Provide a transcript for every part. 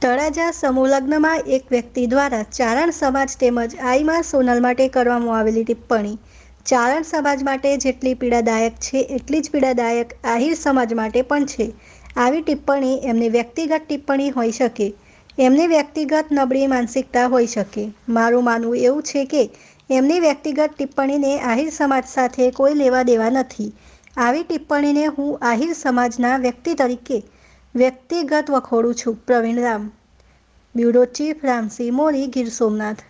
તળાજા સમૂહ લગ્નમાં એક વ્યક્તિ દ્વારા ચારણ સમાજ તેમજ આઈમાં સોનલ માટે કરવામાં આવેલી ટિપ્પણી ચારણ સમાજ માટે જેટલી પીડાદાયક છે એટલી જ પીડાદાયક આહિર સમાજ માટે પણ છે. આવી ટિપ્પણી એમની વ્યક્તિગત ટિપ્પણી હોઈ શકે, એમની વ્યક્તિગત નબળી માનસિકતા હોઈ શકે. મારું માનવું એવું છે કે એમની વ્યક્તિગત ટિપ્પણીને આહિર સમાજ સાથે કોઈ લેવા દેવા નથી. આવી ટિપ્પણીને હું આહિર સમાજના વ્યક્તિ તરીકે વ્યક્તિગત વખોડું છું. પ્રવીણ રામ, બ્યુરો ચીફ, રામસિંહ મોરી, ગીર સોમનાથ.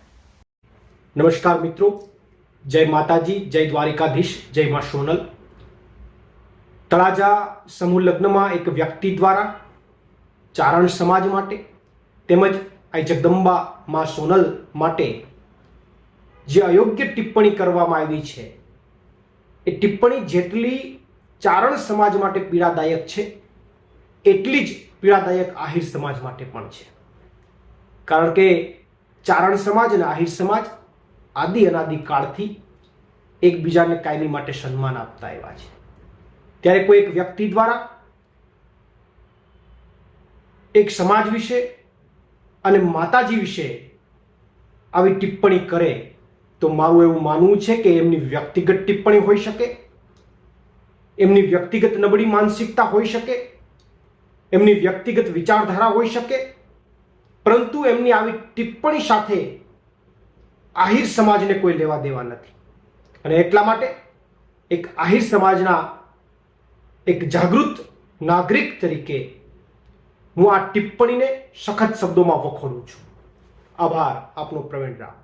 નમસ્કાર મિત્રો, જય માતાજી, જય દ્વારિકાધીશ, જય માં સોનલ. તળાજા સમૂહ લગ્નમાં એક વ્યક્તિ દ્વારા ચારણ સમાજ માટે તેમજ આ જગદંબા માં સોનલ માટે જે અયોગ્ય ટિપ્પણી કરવામાં આવી છે, એ ટિપ્પણી જેટલી ચારણ સમાજ માટે પીડાદાયક છે એટલી જ પીડાદાયક આહિર સમાજ માટે પણ છે. કારણ કે ચારણ સમાજ અને આહિર સમાજ આદિ અનાદિ કાળથી એકબીજાને કાયમી માટે સન્માન આપતા આવ્યા છે. ત્યારે કોઈ એક વ્યક્તિ દ્વારા એક સમાજ વિશે અને માતાજી વિશે આવી ટિપ્પણી કરે તો મારું એવું માનવું છે કે એમની વ્યક્તિગત ટિપ્પણી હોઈ શકે, એમની વ્યક્તિગત નબળી માનસિકતા હોઈ શકે, એમની વ્યક્તિગત વિચારધારા હોઈ શકે, પરંતુ એમની આવી ટિપ્પણી સાથે આહિર સમાજને કોઈ લેવા દેવા નથી. અને એટલા માટે એક આહિર સમાજના એક જાગૃત નાગરિક તરીકે હું આ ટિપ્પણીને સખત શબ્દોમાં વખોડું છું. આભાર આપનો. પ્રવીણ રામ.